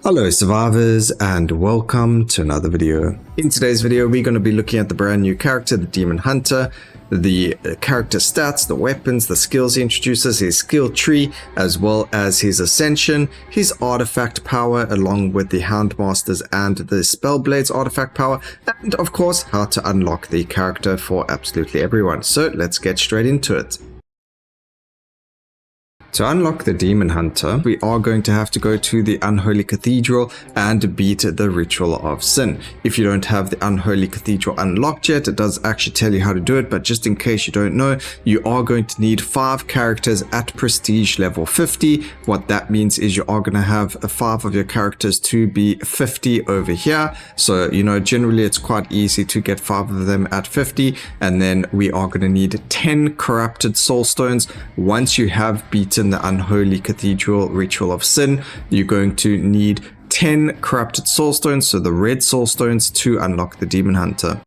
Hello survivors and welcome to another video. In today's video we're going to be looking at the brand new character, the Demon Hunter, the character stats, the weapons, the skills he introduces, his skill tree, as well as his ascension, his artifact power along with the Houndmasters and the Spellblades artifact power, and of course how to unlock the character for absolutely everyone. So let's get straight into it. To unlock the Demon Hunter, we are going to have to go to the Unholy Cathedral and beat the Ritual of Sin. If you don't have the Unholy Cathedral unlocked yet, it does actually tell you how to do it, but just in case you don't know, you are going to need 5 characters at Prestige level 50. What that means is you are going to have 5 of your characters to be 50 over here. So, you know, generally it's quite easy to get 5 of them at 50, and then we are going to need 10 Corrupted Soulstones. Once you have beaten the Unholy Cathedral Ritual of Sin, you're going to need 10 Corrupted Soulstones, so the red Soulstones, to unlock the Demon Hunter.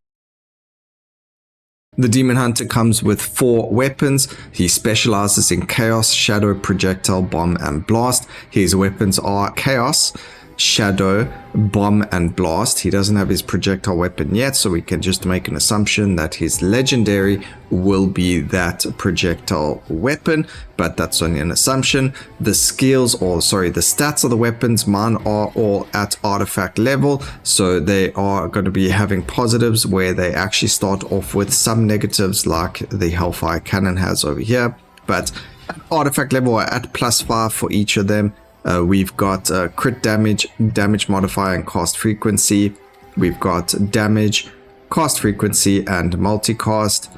The Demon Hunter comes with 4 weapons. He specializes in Chaos, Shadow, Projectile, Bomb, and Blast. His weapons are Chaos, Shadow, Bomb, and Blast. He doesn't have his projectile weapon yet, so we can just make an assumption that his legendary will be that projectile weapon, but that's only an assumption. The skills, or sorry, the stats of the weapons, mine are all at artifact level, so they are going to be having positives where they actually start off with some negatives like the Hellfire Cannon has over here, but at artifact level are at +5 for each of them. We've got crit damage, damage modifier, and cast frequency. We've got damage, cast frequency, and multicast.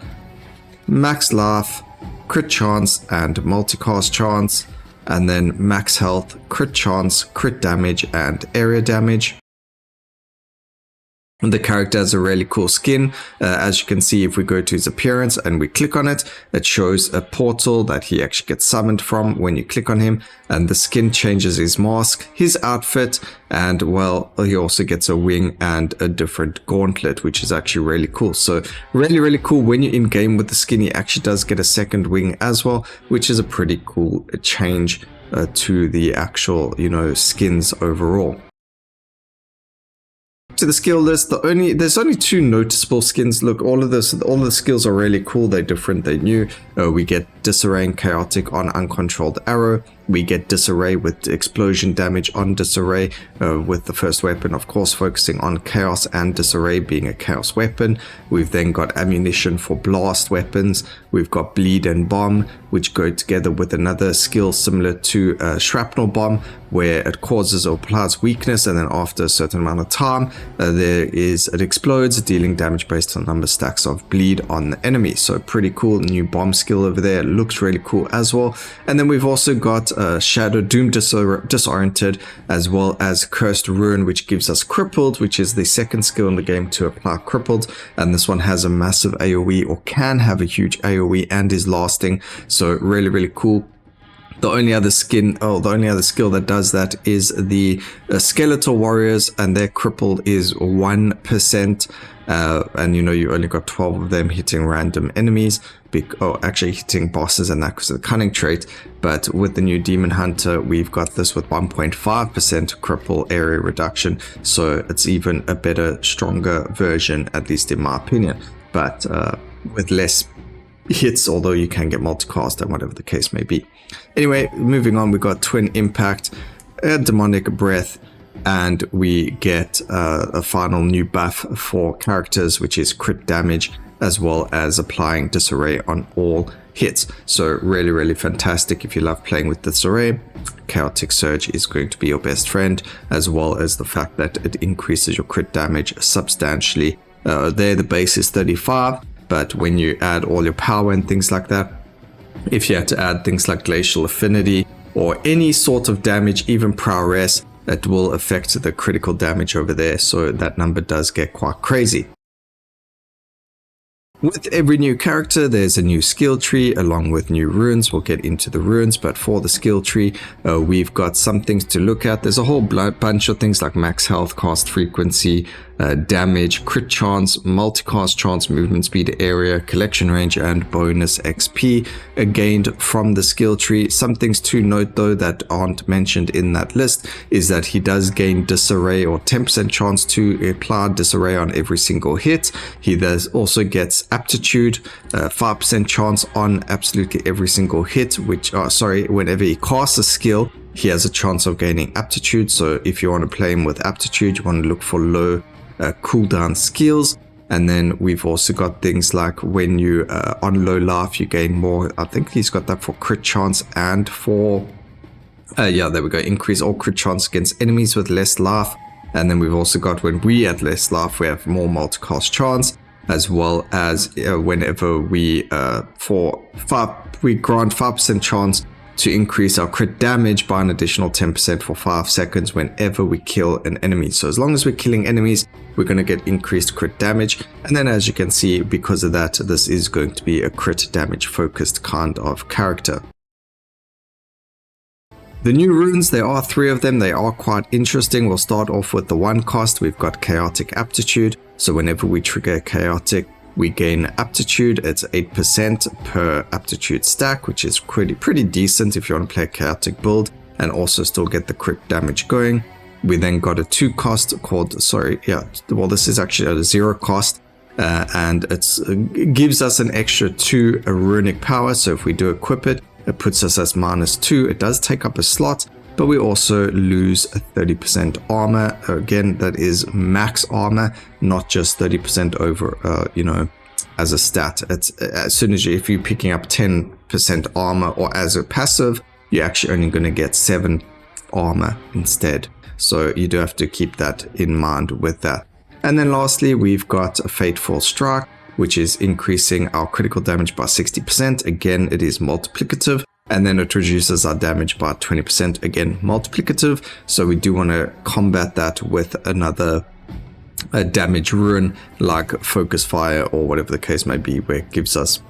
Max life, crit chance, and multicast chance. And then max health, crit chance, crit damage, and area damage. The character has a really cool skin. As you can see, if we go to his appearance and we click on it, it shows a portal that he actually gets summoned from when you click on him, and the skin changes his mask, his outfit, and well, he also gets a wing and a different gauntlet, which is actually really cool. So really cool. When you're in game with the skin, he actually does get a second wing as well, which is a pretty cool change to the actual, you know, skins overall. To the skill list, there's only 2 noticeable skins. Look, all of the skills are really cool. They're different, they're new. We get Disarray and Chaotic on Uncontrolled Arrow. We get Disarray with explosion damage on Disarray with the first weapon, of course, focusing on Chaos and Disarray being a Chaos weapon. We've then got Ammunition for blast weapons. We've got Bleed and Bomb, which go together with another skill similar to Shrapnel Bomb, where it causes or applies weakness, and then after a certain amount of time, it explodes, dealing damage based on number stacks of bleed on the enemy. So pretty cool new bomb skill over there. It looks really cool as well. And then we've also got Shadow, Doom Disoriented, as well as Cursed Ruin, which gives us Crippled, which is the second skill in the game to apply Crippled. And this one has a massive AoE, or can have a huge AoE, and is lasting. So really cool. The only other skill that does that is the Skeletal Warriors, and their crippled is 1%. And you know, you only got 12 of them hitting random enemies, actually hitting bosses, and that was the cunning trait. But with the new Demon Hunter, we've got this with 1.5% cripple area reduction, so it's even a better, stronger version, at least in my opinion, but with less hits, although you can get multicast and whatever the case may be. Anyway, moving on, we got Twin Impact, a Demonic Breath, and we get a final new buff for characters, which is crit damage, as well as applying Disarray on all hits. So really fantastic if you love playing with Disarray. Chaotic Surge is going to be your best friend, as well as the fact that it increases your crit damage substantially. There the base is 35, but when you add all your power and things like that, if you had to add things like Glacial Affinity or any sort of damage, even Prowess, it will affect the critical damage over there, so that number does get quite crazy. With every new character, there's a new skill tree along with new runes. We'll get into the runes, but for the skill tree, we've got some things to look at. There's a whole bunch of things like max health, cast frequency, damage, crit chance, multicast chance, movement speed, area, collection range, and bonus XP gained from the skill tree. Some things to note though that aren't mentioned in that list is that he does gain disarray or 10% chance to apply disarray on every single hit. He does also gets aptitude, 5% chance on absolutely every single hit, whenever he casts a skill, he has a chance of gaining aptitude. So if you want to play him with aptitude, you want to look for low cooldown skills. And then we've also got things like when you on low life, you gain more. I think he's got that for crit chance and for yeah, there we go, increase all crit chance against enemies with less life. And then we've also got when we add less life, we have more multicast chance, as well as whenever we grant 5% chance to increase our crit damage by an additional 10% for 5 seconds whenever we kill an enemy. So as long as we're killing enemies, we're going to get increased crit damage. And then as you can see, because of that, this is going to be a crit damage focused kind of character. The new runes, there are 3 of them. They are quite interesting. We'll start off with the 1 cost. We've got chaotic aptitude. So whenever we trigger chaotic, we gain aptitude. It's 8% per aptitude stack, which is pretty decent if you want to play a chaotic build and also still get the crit damage going. We then got a 2 cost called, this is actually a 0 cost, and it gives us an extra 2 runic power. So if we do equip it, it puts us as -2. It does take up a slot, but we also lose a 30% armor. Again, that is max armor, not just 30% over, as a stat. It's as soon as if you're picking up 10% armor or as a passive, you're actually only going to get 7 armor instead. So you do have to keep that in mind with that. And then lastly, we've got a Fateful Strike, which is increasing our critical damage by 60%. Again, it is multiplicative. And then it reduces our damage by 20%, again multiplicative. So we do want to combat that with another damage rune like Focus Fire or whatever the case may be, where it gives us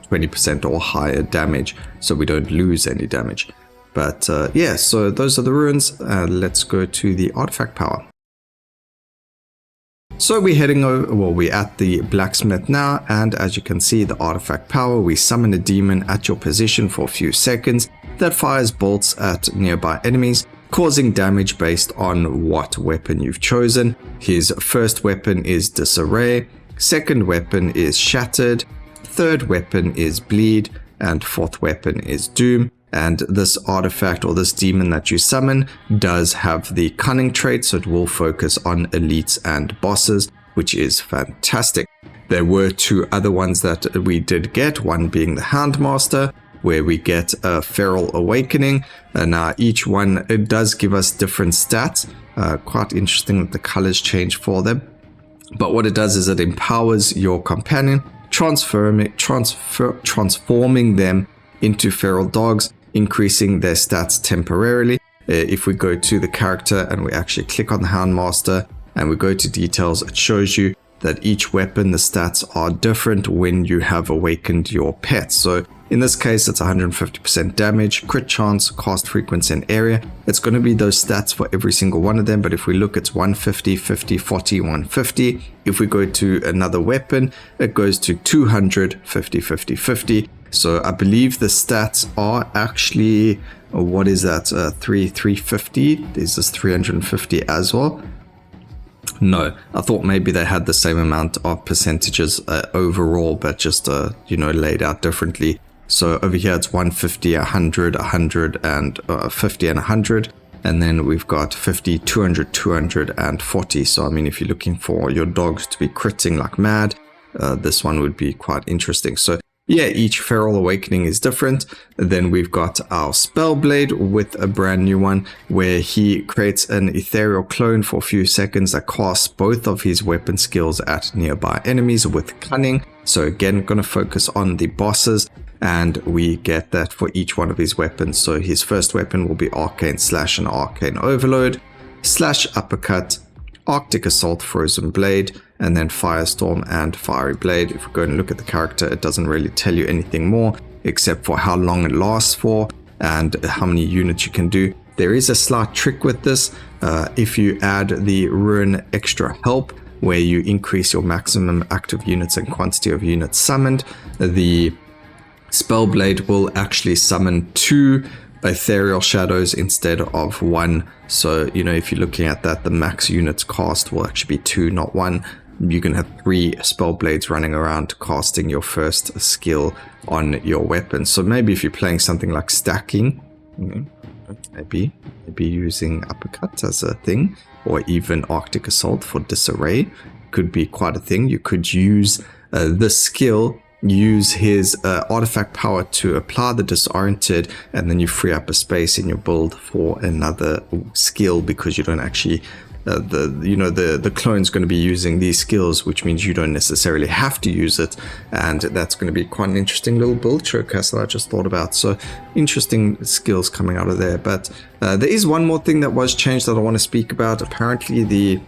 20% or higher damage so we don't lose any damage. But yeah, so those are the runes. Let's go to the artifact power. So we're heading over, we're at the blacksmith now, and as you can see, the artifact power, we summon a demon at your position for a few seconds that fires bolts at nearby enemies, causing damage based on what weapon you've chosen. His first weapon is Disarray, second weapon is Shattered, third weapon is Bleed, and fourth weapon is Doom. And this artifact or this demon that you summon does have the cunning trait, so it will focus on elites and bosses, which is fantastic. There were 2 other ones that we did get, one being the Houndmaster, where we get a Feral Awakening. Now each one, it does give us different stats. Quite interesting that the colors change for them. But what it does is it empowers your companion, transforming them into feral dogs, increasing their stats temporarily. If we go to the character and we actually click on the Houndmaster and we go to details, it shows you that each weapon, the stats are different when you have awakened your pet. So in this case, it's 150% damage, crit chance, cast frequency, and area. It's going to be those stats for every single one of them. But if we look, it's 150, 50, 40, 150. If we go to another weapon, it goes to 200, 50, 50, 50. So I believe the stats are actually, what is that, 350? Is this 350 as well? No, I thought maybe they had the same amount of percentages overall, but just, laid out differently. So over here it's 150, 100, 100, and 50 and 100. And then we've got 50, 200, 200, and 40. So, I mean, if you're looking for your dogs to be critting like mad, this one would be quite interesting. So, yeah, each Feral Awakening is different. Then we've got our Spellblade with a brand new one where he creates an ethereal clone for a few seconds that casts both of his weapon skills at nearby enemies with cunning. So again, going to focus on the bosses, and we get that for each one of his weapons. So his first weapon will be Arcane Slash and Arcane Overload, Slash Uppercut, Arctic Assault, Frozen Blade, and then Firestorm and Fiery Blade. If we go and look at the character, it doesn't really tell you anything more except for how long it lasts for and how many units you can do. There is a slight trick with this. If you add the Ruin Extra Help, where you increase your maximum active units and quantity of units summoned, the Spellblade will actually summon 2 ethereal shadows instead of 1. So, you know, if you're looking at that, the max units cast will actually be 2, not 1. You can have 3 Spellblades running around casting your first skill on your weapon. So maybe if you're playing something like stacking, maybe using Uppercut as a thing, or even Arctic Assault for Disarray could be quite a thing. You could use this skill, use his artifact power to apply the Disoriented, and then you free up a space in your build for another skill, because you don't actually the clone's going to be using these skills, which means you don't necessarily have to use it, and that's going to be quite an interesting little build showcase that I just thought about. So interesting skills coming out of there. But there is one more thing that was changed that I want to speak about. Apparently the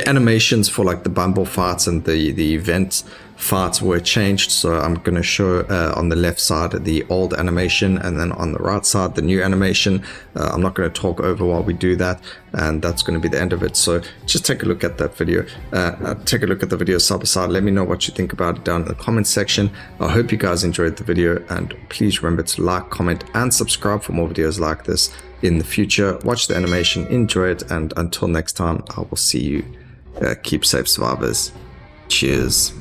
animations for like the bumble fights and the event fights were changed. So I'm going to show on the left side the old animation, and then on the right side the new animation. I'm not going to talk over while we do that, and that's going to be the end of it. So just take a look at that video. Take a look at the video side by side. Let me know what you think about it down in the comment section. I hope you guys enjoyed the video, and please remember to like, comment, and subscribe for more videos like this in the future. Watch the animation, enjoy it, and until next time, I will see you. Keep safe, survivors. Cheers.